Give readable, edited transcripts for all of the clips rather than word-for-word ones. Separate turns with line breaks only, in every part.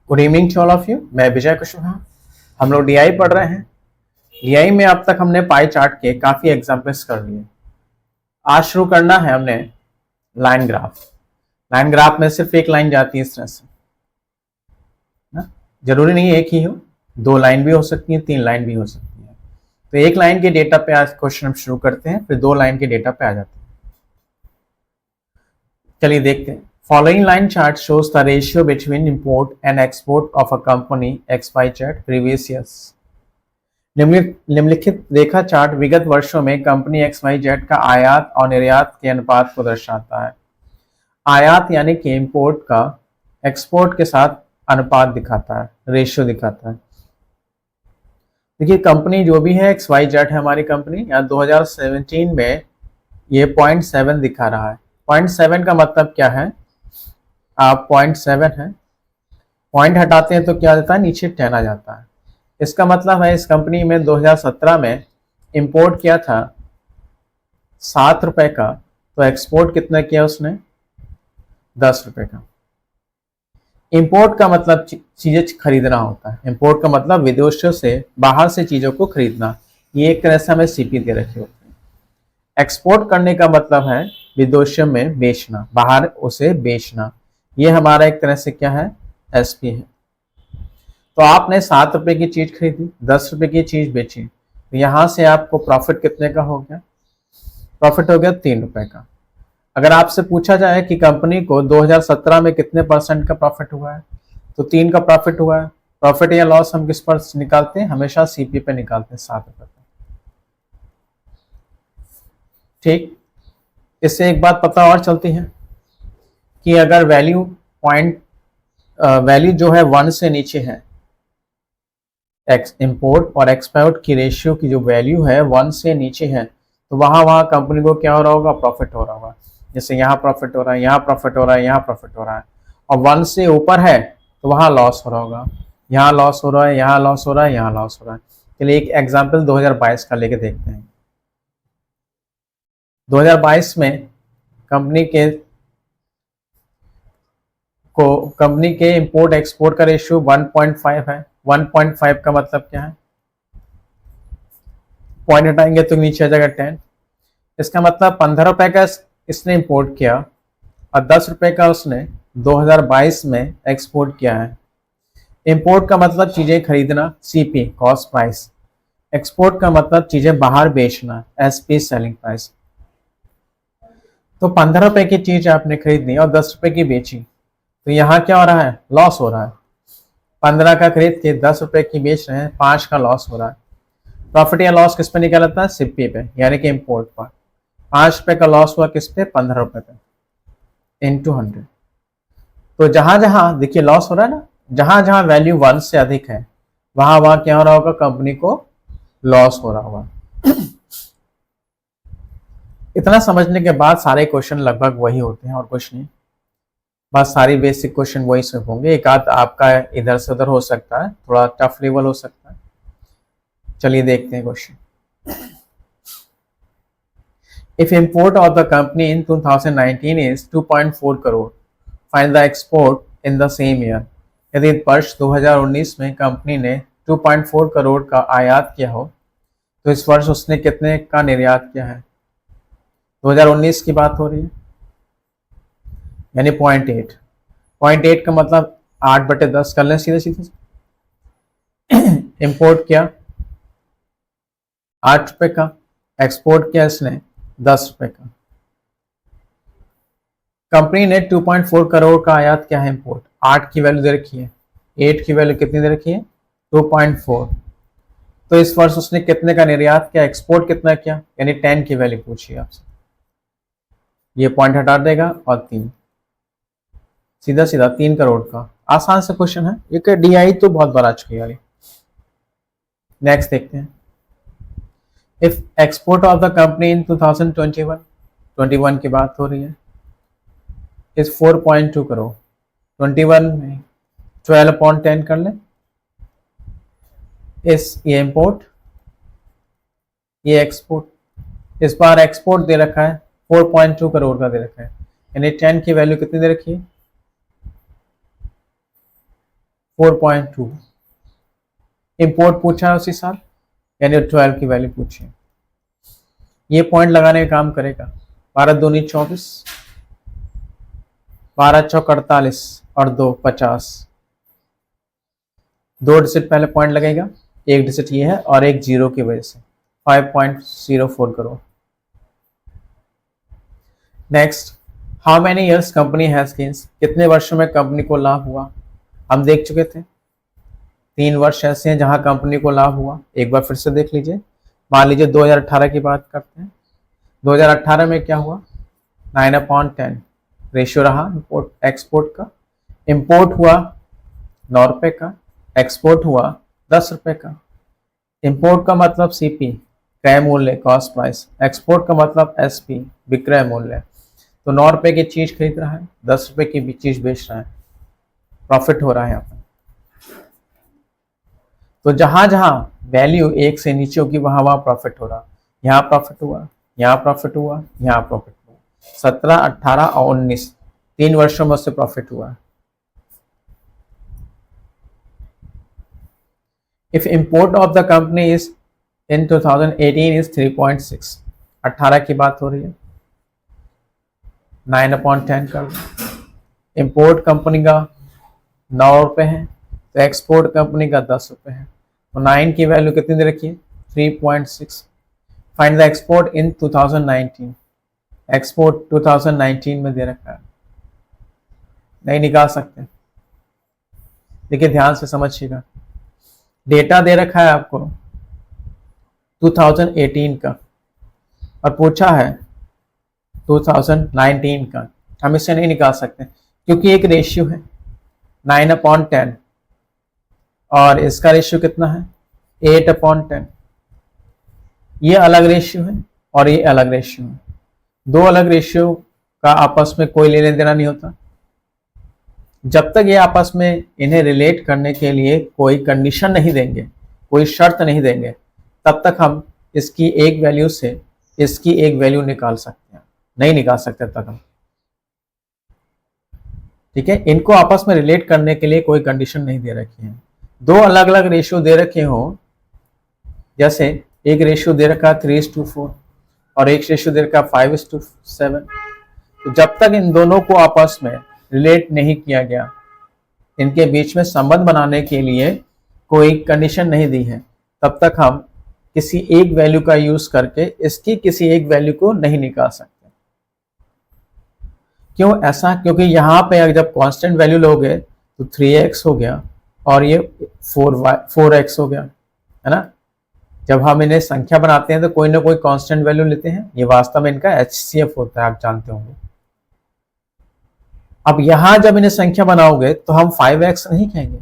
Good evening to all of you. मैं विजय कुशवाहा। हम लोग डीआई पढ़ रहे हैं। डीआई में अब तक हमने पाई चार्ट के काफी एग्जाम्पल्स कर लिए। आज शुरू करना है हमने लाइन ग्राफ। लाइन ग्राफ में सिर्फ एक लाइन जाती है इस तरह से ना, जरूरी नहीं एक ही हो, 2 लाइन भी हो सकती है, 3 लाइन भी हो सकती है। तो एक लाइन के डेटा पे आज क्वेश्चन हम शुरू करते हैं, फिर 2 लाइन के डेटा पे आ जाते हैं। चलिए देखते हैं। Following line chart shows the ratio between import and export of a company XYZ previous years. निम्नलिखित रेखा चार्ट विगत वर्षों में कंपनी XYZ का आयात और निर्यात के अनुपात को दर्शाता है। आयात यानी कि इंपोर्ट का एक्सपोर्ट के साथ अनुपात दिखाता है, रेशियो दिखाता है। देखिए कंपनी जो भी है XYZ है हमारी कंपनी, यहाँ 2017 में ये 0.7 दिखा रहा है। 0.7 का मतलब क्या है? आप 0.7 है, पॉइंट हटाते हैं तो क्या आता है? नीचे 10 आ जाता है। इसका मतलब है इस कंपनी में 2017 में इंपोर्ट किया था 7 रुपए का, तो एक्सपोर्ट कितना किया उसने? 10 रुपए का। इंपोर्ट का मतलब चीजें खरीदना होता है। इंपोर्ट का मतलब विदेशों से, बाहर से चीजों को खरीदना। ये एक तरह से हमें सीपी दे रखे होते हैं। एक्सपोर्ट करने का मतलब है विदेशों में बेचना, बाहर उसे बेचना। ये हमारा एक तरह से क्या है? एसपी है। तो आपने 7 रुपए की चीज खरीदी, 10 रुपए की चीज बेची, तो यहां से आपको प्रॉफिट कितने का हो गया? प्रॉफिट हो गया 3 रुपए का। अगर आपसे पूछा जाए कि कंपनी को 2017 में कितने % का प्रॉफिट हुआ है, तो 3 का प्रॉफिट हुआ है। प्रॉफिट या लॉस हम किस पर निकालते हैं? हमेशा सीपी पे निकालते हैं, 7 रुपए पे। ठीक, इससे एक बात पता और चलती है कि अगर वैल्यू जो है 1 से नीचे है, इंपोर्ट और एक्सपोर्ट की रेशियो की जो वैल्यू है 1 से नीचे है, तो वहां कंपनी को क्या हो रहा होगा? प्रॉफिट हो रहा होगा। जैसे यहाँ प्रॉफिट हो रहा है, यहाँ प्रॉफिट हो रहा है, यहाँ प्रॉफिट हो रहा है। और 1 से ऊपर है तो वहां लॉस हो रहा होगा। यहाँ लॉस हो रहा है, यहाँ लॉस हो रहा है, यहाँ लॉस हो रहा है। चलिए एक एग्जाम्पल 2022 का लेके देखते हैं। 2022 में कंपनी के इंपोर्ट एक्सपोर्ट का रेशियो 1.5 है। 1.5 का मतलब क्या है? पॉइंट हटाएंगे तो नीचे आ जाएगा 10। इसका मतलब 15 रुपए का इसने इंपोर्ट किया और 10 रुपए का उसने 2022 में एक्सपोर्ट किया है। इंपोर्ट का मतलब चीजें खरीदना, सीपी कॉस्ट प्राइस। एक्सपोर्ट का मतलब चीजें बाहर बेचना, एसपी सेलिंग प्राइस। तो 15 रुपए की चीज आपने खरीदनी और 10 रुपए की बेची, तो यहाँ क्या हो रहा है? लॉस हो रहा है। 15 का खरीद के 10 रुपए की बेच रहे हैं, 5 का लॉस हो रहा है। प्रॉफिट या लॉस किस पे निकलता है? सीपी पे, यानी कि इंपोर्ट पर। 5 रुपए का लॉस हुआ किस पे? 15 रुपए पे, इंटू 100। तो जहां जहां देखिए लॉस हो रहा है ना, जहां जहां वैल्यू 1 से अधिक है, वहां क्या हो रहा होगा? कंपनी को लॉस हो रहा होगा। इतना समझने के बाद सारे क्वेश्चन लगभग वही होते हैं और कुछ नहीं। बस सारी बेसिक क्वेश्चन वही से होंगे। एक आध आपका इधर से उधर हो सकता है, थोड़ा टफ लेवल हो सकता है। चलिए देखते हैं question. If import of the company in 2019 is 2.4 crore, find the export in the same year. यदि वर्ष 2019 में कंपनी ने 2.4 करोड़ का आयात किया हो, तो इस वर्ष उसने कितने का निर्यात किया है? 2019 की बात हो रही है, यानी 0.8। 0.8 का मतलब 8/10 कर लें सीधे सीधे। इंपोर्ट किया 8 रुपए का, एक्सपोर्ट किया इसने 10 रुपए का। कंपनी ने 2.4 करोड़ का आयात किया है, इंपोर्ट 8 की वैल्यू दे रखी है, 8 की वैल्यू कितनी दे रखी है? 2.4। तो इस वर्ष उसने कितने का निर्यात किया? एक्सपोर्ट कितना किया? यानी 10 की वैल्यू पूछी आपसे। ये पॉइंट हटा देगा और 3, सीधा सीधा 3 करोड़ का। आसान से क्वेश्चन है, ये डीआई तो बहुत बार आ चुकी है। नेक्स्ट देखते हैं। If export of the company इन 2021 की बात हो रही है, इज 4.2 करोड़। 21 में 12/10 कर लें। ये इंपोर्ट, ये एक्सपोर्ट। इस बार एक्सपोर्ट दे रखा है 4.2 करोड़ का दे रखा है, यानी 10 की वैल्यू कितनी दे रखी है? 4.2। इंपोर्ट पूछा है उसी साल, यानी 12 की वैल्यू पूछी है। ये पॉइंट लगाने का काम करेगा। 12 दूनी 24, 12 चौक 48 और 2 50। 2 डिजिट पहले पॉइंट लगेगा, 1 डिजिट ये है और एक जीरो की वजह से 5.04 crore. Next, how many years company has gains, कितने वर्षों में कंपनी को लाभ हुआ। हम देख चुके थे 3 वर्ष ऐसे हैं जहां कंपनी को लाभ हुआ। एक बार फिर से देख लीजिए। मान लीजिए 2018 की बात करते हैं। 2018 में क्या हुआ, 9/10 रेशियो रहा इंपोर्ट एक्सपोर्ट का। इंपोर्ट हुआ 9 रुपए का, एक्सपोर्ट हुआ 10 रुपए का। इंपोर्ट का मतलब सीपी क्रय मूल्य कॉस्ट प्राइस, एक्सपोर्ट का मतलब एसपी विक्रय मूल्य। तो 9 रुपए की चीज खरीद रहा है, 10 रुपए की भी चीज बेच रहा है, प्रॉफिट हो रहा है यहाँ पर। तो जहां जहां वैल्यू 1 से नीचे होगी वहां वहां प्रॉफिट हो रहा। यहाँ प्रॉफिट हुआ, यहाँ प्रॉफिट हुआ, यहाँ प्रॉफिट हुआ। 17, 18 और 19 3 वर्षों में उससे प्रॉफिट हुआ। If import of the company is in 2018 is 3.6, 18 की बात हो रही है, 9/10 कर दो। इंपोर्ट कंपनी का 9 रुपए है, तो एक्सपोर्ट कंपनी का 10 रुपए है। तो 9 की वैल्यू कितनी दे रखी है, 3.6। Find the export in 2019, export 2019 में दे रखा है, नहीं निकाल सकते। देखिए ध्यान से समझिएगा, डेटा दे रखा है आपको 2018 का और पूछा है 2019 का। हम इसे नहीं निकाल सकते क्योंकि एक रेशियो है 9/10 और इसका रेशियो कितना है 8/10। ये अलग रेशियो है और ये अलग रेशियो है। दो अलग रेशियो का आपस में कोई लेने देना नहीं होता। जब तक ये आपस में इन्हें रिलेट करने के लिए कोई कंडीशन नहीं देंगे, कोई शर्त नहीं देंगे, तब तक हम इसकी एक वैल्यू से इसकी एक वैल्यू निकाल सकते हैं, नहीं निकाल सकते तब तक हम। ठीक है, इनको आपस में रिलेट करने के लिए कोई कंडीशन नहीं दे रखी है। दो अलग अलग रेशियो दे रखे हो, जैसे एक रेशियो दे रखा 3:4 और एक रेशियो दे रखा 5:7। तो जब तक इन दोनों को आपस में रिलेट नहीं किया गया, इनके बीच में संबंध बनाने के लिए कोई कंडीशन नहीं दी है, तब तक हम किसी एक वैल्यू का यूज करके इसकी किसी एक वैल्यू को नहीं निकाल सकते। क्यों ऐसा, क्योंकि यहाँ पे जब कांस्टेंट वैल्यू लोगे तो 3x हो गया और ये 4x हो गया, है ना। जब हम इन्हें संख्या बनाते हैं तो कोई ना कोई कांस्टेंट वैल्यू लेते हैं। ये वास्तव में इनका HCF होता है, आप जानते होंगे। अब यहां जब इन्हें संख्या बनाओगे तो हम 5x नहीं कहेंगे,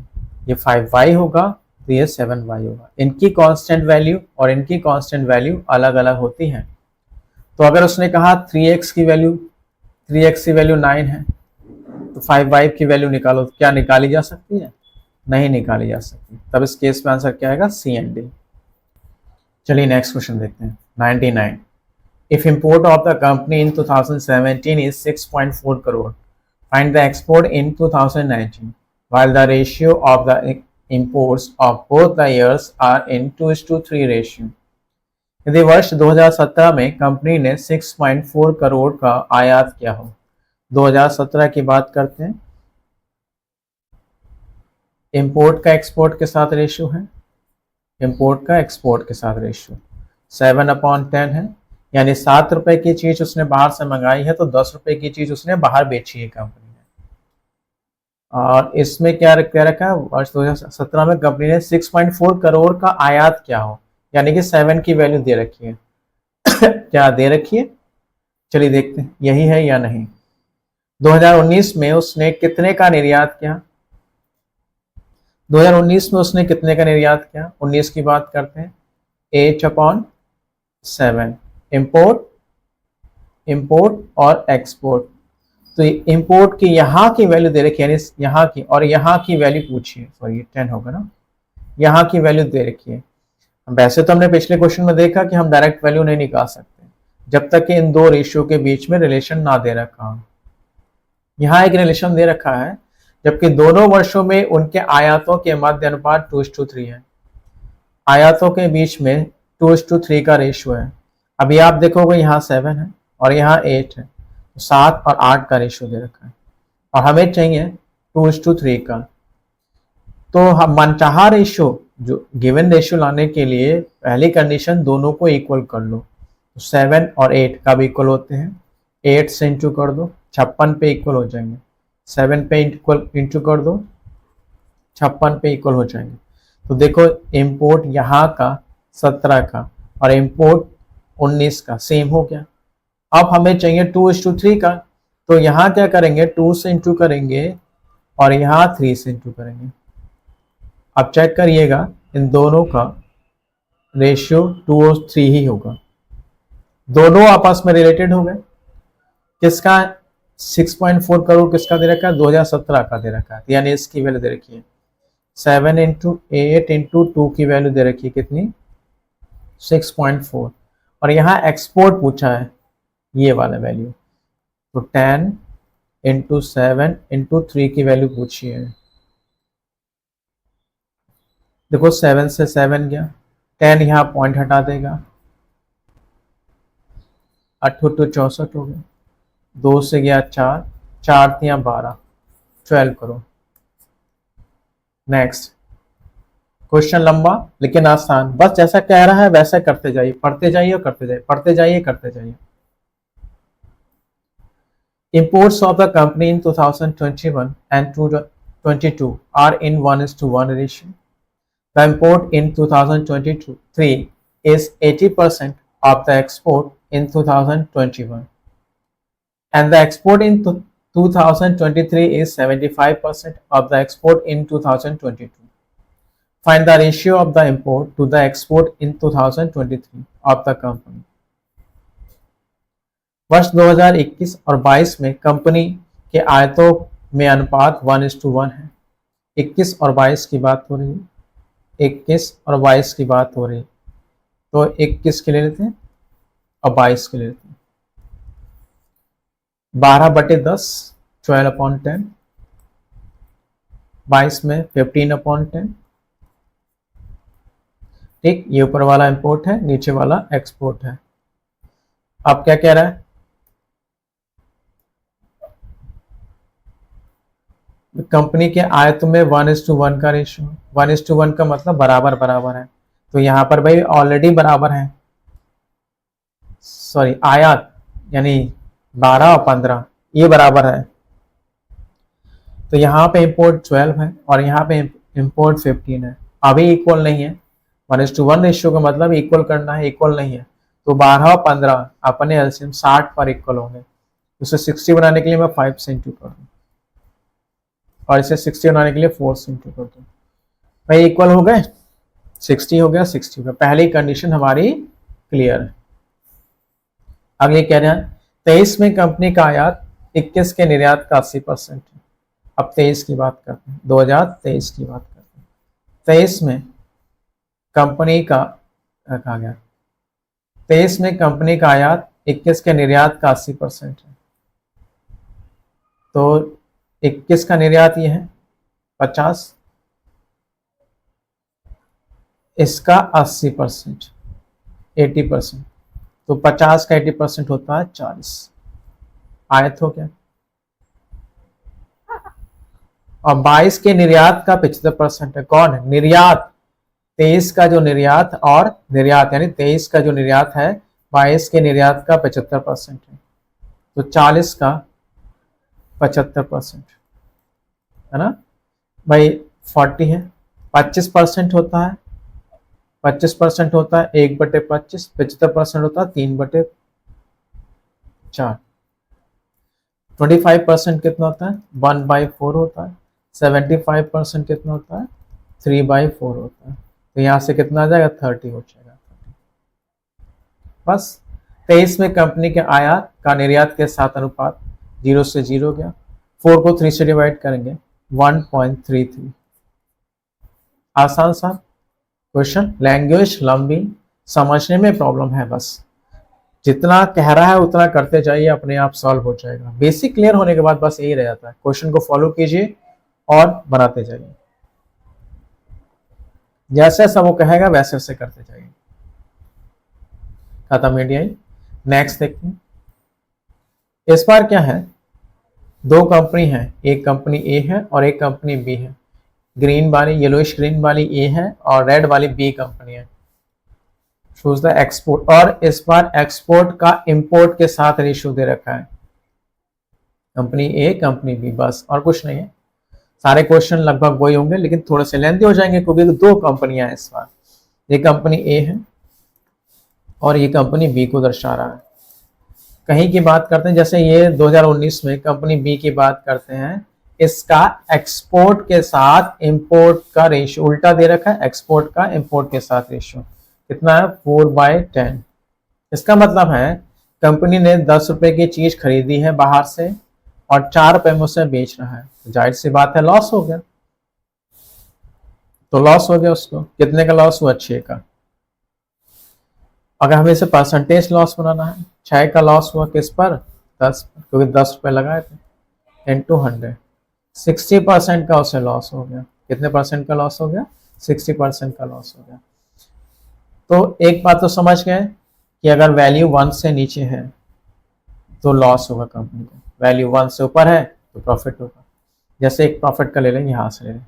ये 5y होगा, तो ये 7y होगा। इनकी कांस्टेंट वैल्यू और इनकी कांस्टेंट वैल्यू अलग अलग होती है। तो अगर उसने कहा 3x की वैल्यू 9 है, तो 5y की वैल्यू निकालो, तो क्या निकाली जा सकती है, नहीं निकाली जा सकती। तब इस केस में आंसर क्या आएगा, C एंड D। चलिए नेक्स्ट क्वेश्चन देखते हैं। 99, if import of the company in 2017 is 6.4 crore, find the export in 2019 while the ratio of the imports of both the years are in 2:3 ratio। यदि वर्ष 2017 में company ने 6.4 करोड़ का आयात किया हो, 2017 की बात करते हैं। इंपोर्ट का एक्सपोर्ट के साथ रेशियो है, इंपोर्ट का एक्सपोर्ट के साथ रेशियो 7/10 है, यानी 7 रुपए की चीज उसने बाहर से मंगाई है तो 10 रुपए की चीज उसने बाहर बेची है कंपनी ने। और इसमें क्या रखा है, वर्ष 2017 में कंपनी ने 6.4 करोड़ का आयात किया हो, यानी कि 7 की वैल्यू दे रखी है। क्या दे रखी है, चलिए देखते हैं यही है या नहीं। 2019 में उसने कितने का निर्यात किया, 2019 में उसने कितने का निर्यात किया, 19 की बात करते हैं। 8/7 इंपोर्ट और एक्सपोर्ट। तो इंपोर्ट की यहाँ की वैल्यू दे रखी है, यानी यहाँ की और यहाँ की वैल्यू पूछी है, सॉरी 10 होगा ना, यहाँ की वैल्यू दे रखी है। वैसे तो हमने पिछले क्वेश्चन में देखा कि हम डायरेक्ट वैल्यू नहीं निकाल सकते जब तक कि इन दो रेशियो के बीच में रिलेशन ना दे रखा हो। यहाँ एक रिलेशन दे रखा है जबकि दोनों वर्षों में उनके आयातों के मध्य अनुपात 2:3 है। आयातों के बीच में 2:3 का रेशियो है। अभी आप देखोगे यहाँ 7 है और यहाँ 8 है, 7 और 8 का रेशियो दे रखा है और हमें चाहिए 2:3 का। तो हम मनचाहा रेशियो, जो गिवन रेशियो लाने के लिए पहली कंडीशन दोनों को इक्वल कर लो। तो 7 और 8 कब इक्वल होते हैं? 8 से इंटू कर दो, 56 पे इक्वल हो जाएंगे। 7 पे इंटू कर दो, 56 पे इक्वल हो जाएंगे। तो देखो इंपोर्ट यहाँ का 17 का और इंपोर्ट 19 का सेम हो गया। अब हमें चाहिए 2:3 का, तो यहाँ क्या करेंगे, 2 से इंटू करेंगे और यहाँ 3 से इंटू करेंगे। अब चेक करिएगा इन दोनों का रेशियो 2:3 ही होगा, दोनों आपस में रिलेटेड हो गए। किसका 6.4 करोड़ किसका दे रखा है? 2017 का दे रखा है, यानी इसकी वैल्यू दे रखी है 7 इंटू 8 इंटू 2 की वैल्यू दे रखी है कितनी? 6.4। और यहाँ एक्सपोर्ट पूछा है ये वाला वैल्यू, तो 10 इंटू 7 इंटू 3 की वैल्यू पूछी है। देखो 7 से 7 गया, 10 यहाँ पॉइंट हटा देगा, 8 तो 64 हो गया, 2 से गया 4, 4 या 12, 12 करो। नेक्स्ट क्वेश्चन लंबा लेकिन आसान, बस जैसा कह रहा है वैसा करते जाइए, पढ़ते जाइए और करते जाइए, पढ़ते जाइए करते जाइए। Imports of the company in 2021 and 2022 are in 1:1 ratio. The import in 2023 is 80% of the export in 2021, and the export in 2023 is 75% of the export in 2022. Find the ratio of the import to the export in 2023 of the company. वर्ष 2021 और 22 में company के आयतों में अनुपात 1:1 है। 21 और 22 की बात हो रही है, 21 और 22 की बात हो रही है, तो 21 के ले लेते हैं और 22 के ले लेते हैं। 12/10 12/10, 22 में 15/10। ठीक, ये ऊपर वाला इंपोर्ट है, नीचे वाला एक्सपोर्ट है। अब क्या कह रहा है? कंपनी के आयत में 1:1 का रेशियो, 1:1 का मतलब बराबर बराबर है, तो यहाँ पर भाई ऑलरेडी बराबर है, सॉरी आयात यानी 12 और 15 ये बराबर है, तो यहाँ पे इंपोर्ट 12 है और यहाँ पे इंपोर्ट 15 है, अभी इक्वल नहीं है। 1:1 रेशियो का मतलब इक्वल करना है, इक्वल नहीं है, तो 12 और 15 अपने एलसीएम 60 पर इक्वल होंगे। उसे 60 बनाने के लिए मैं 5 से इंटू कर दूँ और इसे 60 बनाने के लिए 4 से इंटू कर दूँ। भाई इक्वल हो गए, 60 हो गया, 60 हो गया, पहली कंडीशन हमारी क्लियर है। अगले कह रहे हैं 23 में कंपनी का आयात 21 के निर्यात का 80% है। अब 23 की बात करते हैं, 2023 की बात करते हैं। 23 में कंपनी का कहा गया, 23 में कंपनी का आयात 21 के निर्यात का 80% है, तो 21 का निर्यात ये है 50, इसका 80% 80%, तो 50 का 80% होता है 40, आयत हो गया। और 22 के निर्यात का 75% है, कौन है? निर्यात। 23 का जो निर्यात और निर्यात यानी 23 का जो निर्यात है 22 के निर्यात का 75% है, तो 40 का 75% है ना भाई, 40 है, 25% होता है, 25% होता है 1/25, 75% होता है 3/4, 25% कितना होता है? 1/4 होता है। 75% कितना होता है? 3/4 होता है, तो यहाँ से कितना आ जाएगा? 30 हो जाएगा। बस 23 में कंपनी के आयात का निर्यात के साथ अनुपात 0 से 0 गया, 4 को 3 से डिवाइड करेंगे 1.33। आसान सा क्वेश्चन, लैंग्वेज लंबी, समझने में प्रॉब्लम है, बस जितना कह रहा है उतना करते जाइए, अपने आप सॉल्व हो जाएगा। बेसिक क्लियर होने के बाद बस यही रह जाता है, क्वेश्चन को फॉलो कीजिए और बनाते जाइए, जैसे जैसा वो कहेगा वैसे वैसे करते जाइए। खत्म इंडिया। नेक्स्ट देखते हैं, इस बार क्या है, दो कंपनी है, एक कंपनी ए है और एक कंपनी बी है। ग्रीन वाली, येलोइश ग्रीन वाली ए है और रेड वाली बी कंपनी है। चूज द एक्सपोर्ट, और इस बार एक्सपोर्ट का इंपोर्ट के साथ रेशियो दे रखा है, कंपनी ए कंपनी बी, बस और कुछ नहीं है। सारे क्वेश्चन लगभग वही होंगे लेकिन थोड़े से लेंथी हो जाएंगे क्योंकि दो कंपनियां हैं इस बार, ये कंपनी ए है और ये कंपनी बी को दर्शा रहा है। कहीं की बात करते हैं, जैसे ये 2019 में कंपनी बी की बात करते हैं, इसका एक्सपोर्ट के साथ इंपोर्ट का रेशियो उल्टा दे रखा है, एक्सपोर्ट का इंपोर्ट के साथ रेशियो कितना है 4/10। इसका मतलब है कंपनी ने 10 रुपए की चीज खरीदी है बाहर से और 4 रुपए में उसे बेच रहा है, तो जाहिर सी बात है लॉस हो गया, तो लॉस हो गया उसको। कितने का लॉस हुआ 6 का। अगर हमें इसे परसेंटेज लॉस बनाना है, 6 का लॉस हुआ किस पर 10 पर, क्योंकि 10 रुपए लगाए थे इनटू 100, 60% का उसे लॉस हो गया। कितने परसेंट का लॉस हो गया 60% का लॉस हो गया। तो एक बात तो समझ गए कि अगर वैल्यू 1 से नीचे है तो लॉस होगा कंपनी को, वैल्यू 1 से ऊपर है तो प्रॉफिट होगा। जैसे एक प्रॉफिट का ले लेंगे, यहां से ले लें,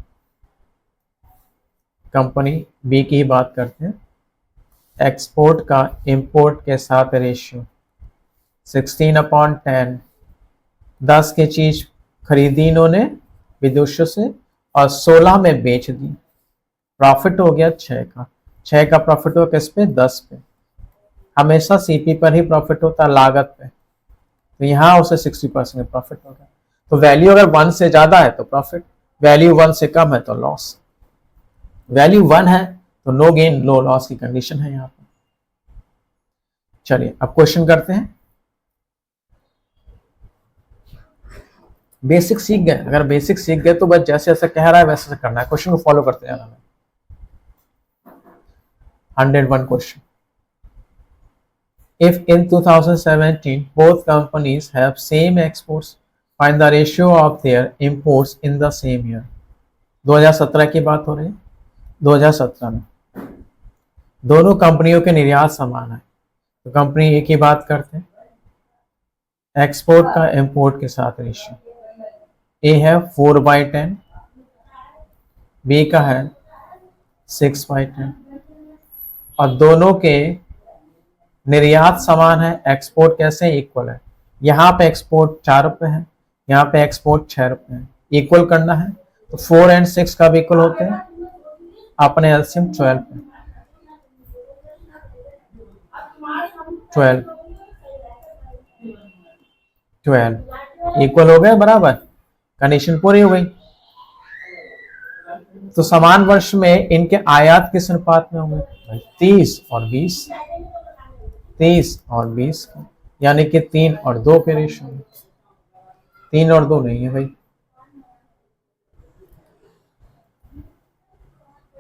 कंपनी बी की ही बात करते हैं, एक्सपोर्ट का इंपोर्ट के साथ रेशियो 16/10, 10 की चीज खरीदी इन्होंने विदेशों से और 16 में बेच दी, प्रॉफिट हो गया 6 का। 6 का प्रॉफिट हुआ किस पे 10 पे, हमेशा सीपी पर ही प्रॉफिट होता है लागत पे, तो यहाँ उसे 60% प्रॉफिट हो गया। तो वैल्यू अगर 1 से ज्यादा है तो प्रॉफिट, वैल्यू 1 से कम है तो लॉस। वैल्यू 1 है तो नो गेन नो लॉस की कंडीशन है यहाँ पर। चलिए अब क्वेश्चन करते हैं। बेसिक सीख गए, अगर बेसिक सीख गए तो बस जैसे जैसे कह रहा है वैसे वैसे करना है, क्वेश्चन को फॉलो करते जाना है। 101 question, if in 2017 both companies have same exports, find the ratio of their imports in the same year। 2017 की बात हो रही है। 2017 में दोनों कंपनियों के निर्यात समान है, तो कंपनी ए की बात करते हैं, एक्सपोर्ट का इंपोर्ट के साथ रेशियो, ए है 4/10, बी का है 6/10, और दोनों के निर्यात समान है, एक्सपोर्ट कैसे इक्वल है। यहाँ पे एक्सपोर्ट 4 रुपए है, यहाँ पे एक्सपोर्ट 6 रुपए है, इक्वल करना है तो 4 और 6 का भी इक्वल होते हैं, अपने एलसीएम 12 पे 12 इक्वल हो गए, बराबर, कंडीशन पूरी हो गई। तो समान वर्ष में इनके आयात किस अनुपात में होंगे 30 और 20, 30 और 20, यानी कि 3 और 2 के रेशियो में। 3 और 2 नहीं है भाई,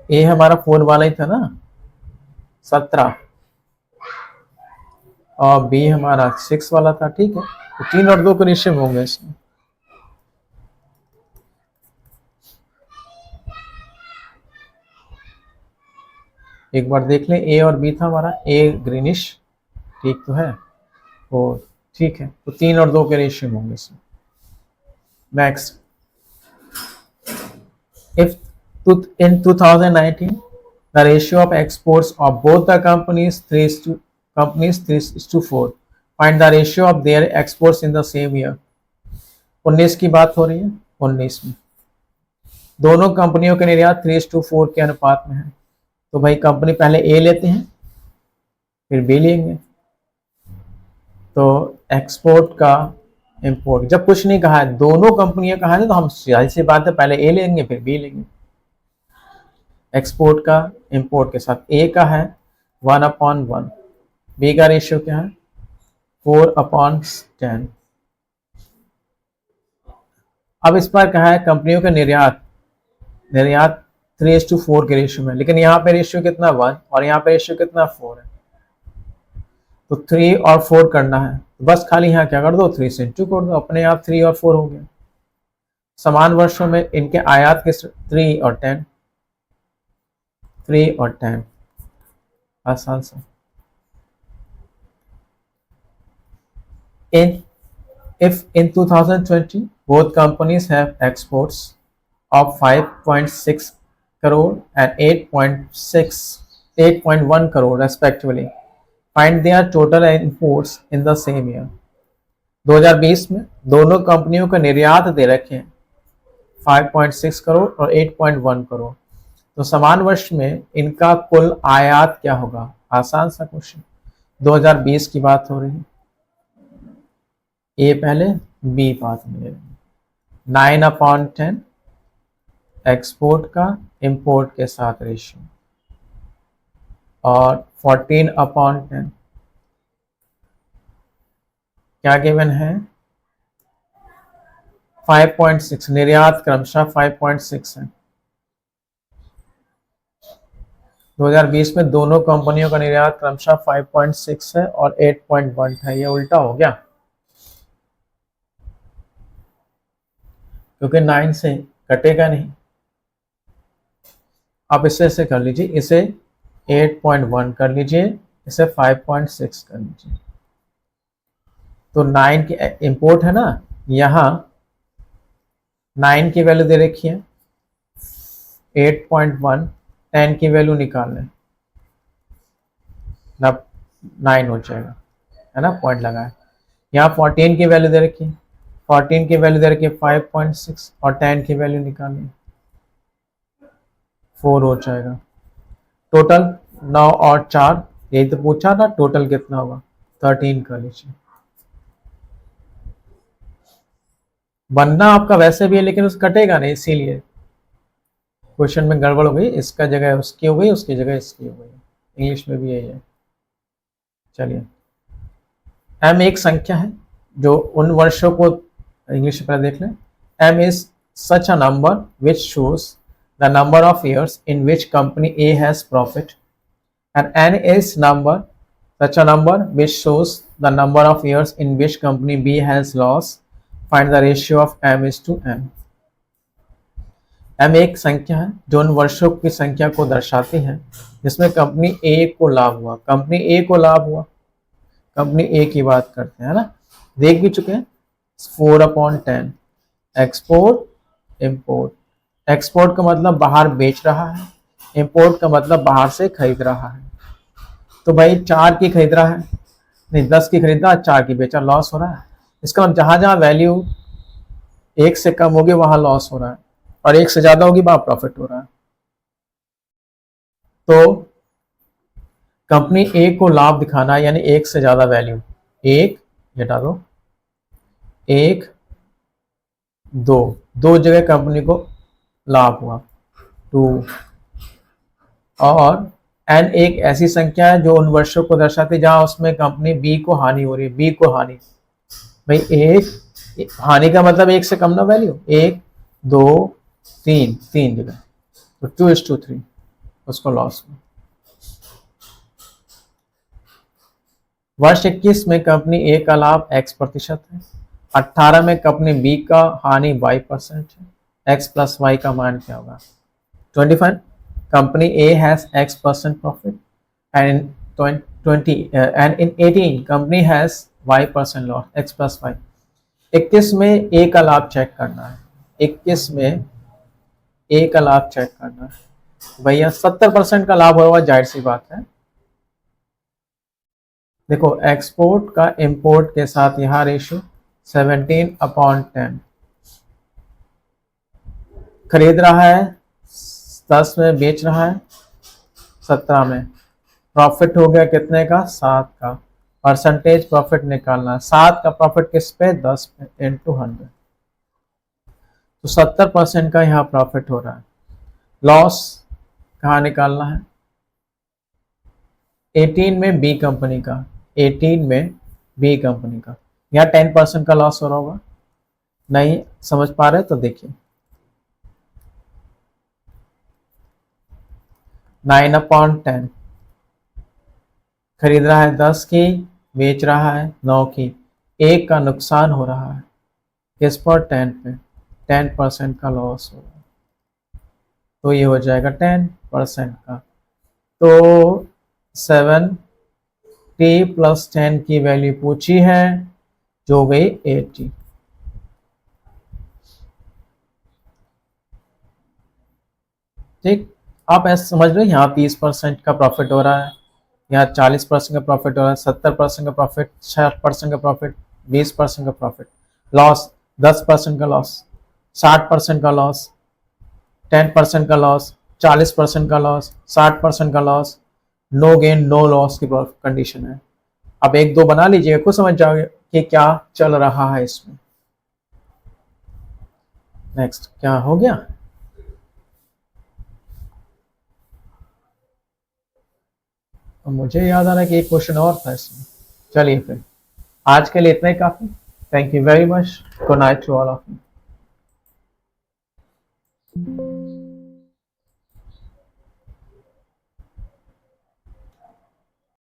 ये हमारा 4 वाला ही था ना 17, और बी हमारा 6 वाला था, ठीक है, तो 3 और 2 के रेशियो में होंगे इसमें। एक बार देख लें, ए और बी था हमारा, ए ग्रीनिश ठीक तो है, तो ठीक है, तो 3 और 2 के रेशियो में होंगे इसमें। Next, if in 2019 the ratio of exports of both the companies 3:4, find the ratio of their exports in the same year। 19 की बात हो रही है, 19 में दोनों कंपनियों के निर्यात 3:4 के अनुपात में है, तो भाई कंपनी पहले ए लेते हैं फिर बी लेंगे, तो एक्सपोर्ट का इंपोर्ट, जब कुछ नहीं कहा है, दोनों कंपनियां कहा है तो हम जाहिर सी बात है पहले ए लेंगे फिर बी लेंगे। एक्सपोर्ट का इंपोर्ट के साथ, ए का है 1/1, बी का रेशियो क्या है 4/10। अब इस पर कहा है कंपनियों के निर्यात 3:4 के रेशियो में, लेकिन यहाँ पे रेशियो कितना 1 और यहाँ पे रेशियो कितना 4 है, तो 3 और 4 करना है, तो बस खाली यहाँ क्या कर दो 3 से इंटू कर दो, अपने आप 3 और 4 हो गया। समान वर्षों में इनके आयात के 3 और 10, 3 और 10, आसान सा। In if in 2020 both companies have exports of 5.6 crore and 8.1 crore respectively, find their total imports in the same year. 2020 में दोनों कंपनियों को निर्यात दे रखे हैं 5.6 करोड़ और 8.1 करोड़, तो समान वर्ष में इनका कुल आयात क्या होगा? आसान सा क्वेश्चन। 2020 की बात हो रही है, ए पहले बी बाद में। 9/10 एक्सपोर्ट का इंपोर्ट के साथ रेशियो, और 14/10 क्या गिवन है? 5.6, निर्यात क्रमशः 5.6 है। 2020 में दोनों कंपनियों का निर्यात क्रमशः 5.6 है और 8.1 है। ये उल्टा हो गया क्योंकि 9 से कटेगा नहीं। आप इसे कर लीजिए, इसे 8.1 कर लीजिए, इसे 5.6 कर लीजिए। तो 9 की इंपोर्ट है ना, यहाँ 9 की वैल्यू दे रखी है 8.1, 10 की वैल्यू निकाल लें, 9 हो जाएगा, है ना, पॉइंट लगाए। यहाँ 14 की वैल्यू दे रखी है, 14 की वैल्यू दे रखी है 5.6, और 10 की वैल्यू निकाल लें, 4 हो जाएगा। टोटल 9 और 4, यही तो पूछा था, टोटल कितना होगा? 13 कर लीजिए। बनना आपका वैसे भी है लेकिन उस कटेगा नहीं, इसीलिए क्वेश्चन में गड़बड़ हो गई। इसका जगह उसकी हो गई, उसकी जगह इसकी हो गई। इंग्लिश में भी यही है। चलिए, एम एक संख्या है जो उन वर्षों को, इंग्लिश में पहले देख लें। M is such a number which shows the number of years in which company A has profit, and N is number such a number which shows the number of years in which company B has loss. Find the ratio of m is to n. m एक संख्या है जो उन वर्षों की संख्या को दर्शाती है जिसमें कंपनी ए को लाभ हुआ। कंपनी ए को लाभ हुआ, कंपनी ए की बात करते हैं ना, देख भी चुके हैं। 4/10 एक्सपोर्ट इंपोर्ट। एक्सपोर्ट का मतलब बाहर बेच रहा है, इंपोर्ट का मतलब बाहर से खरीद रहा है। तो भाई 4 की खरीद रहा है, नहीं 10 की खरीदा, 4 की बेचा, लॉस हो रहा है। इसका मतलब जहां जहां वैल्यू 1 से कम होगी वहां लॉस हो रहा है, और 1 से ज्यादा होगी वहां प्रॉफिट हो रहा है। तो कंपनी ए को लाभ दिखाना है, यानी 1 से ज्यादा वैल्यू, 1 घटा दो, 1 2 जगह कंपनी को लाभ हुआ 2, और एन एक ऐसी संख्या है जो उन वर्षों को दर्शाती है जहां उसमें कंपनी बी को हानि हो रही है। बी को हानि, भाई एक हानि का मतलब 1 से कम ना वैल्यू, 1 2 3 जगह, तो 2:3 उसको लॉस हुआ। वर्ष 21 में कंपनी ए का लाभ x% है, 18 में कंपनी बी का हानि y% है। x प्लस y का मान क्या होगा? 25 company A has X% profit, and in 20 and in 18 company has Y% loss, X plus Y। 21 में A का लाभ चेक करना है, 21 में A का लाभ चेक करना है। भैया 70% का लाभ होगा, जाहिर सी बात है। देखो एक्सपोर्ट का इंपोर्ट के साथ यहाँ रेशियो 17/10, खरीद रहा है 10 में, बेच रहा है 17 में, प्रॉफिट हो गया कितने का? 7 का। परसेंटेज प्रॉफिट निकालना है, 7 का प्रॉफिट किस पे? 10 पे, इंटू 100, तो 70% का यहाँ प्रॉफिट हो रहा है। लॉस कहाँ निकालना है? 18 में बी कंपनी का, 18 में बी कंपनी का, यहाँ 10% का लॉस हो रहा होगा। नहीं समझ पा रहे तो देखिए, 9/10 खरीद रहा है 10 की, बेच रहा है 9 की, 1 का नुकसान हो रहा है किस पर? 10 पे। 10% का लॉस होगा, तो ये हो जाएगा 10% का। तो 70 प्लस 10 की वैल्यू पूछी है जो हो गई 80। ठीक, आप ऐसे समझ रहे हैं, यहाँ 30% का प्रॉफिट हो रहा है, यहाँ 40% का प्रॉफिट हो रहा है, 70% का प्रॉफिट, 60% का प्रॉफिट, 20% का प्रॉफिट, लॉस 10% का लॉस, 60% का लॉस, 10% का लॉस, 40% का लॉस, 60% का loss, no gain no loss की कंडीशन है। अब एक दो बना लीजिएगा, कुछ समझ जाओगे कि क्या चल रहा है इसमें। नेक्स्ट क्या हो गया? तो मुझे याद आ रहा है कि एक क्वेश्चन और था इसमें। चलिए फिर आज के लिए इतना ही काफी। Thank you very much. Good night to all of you.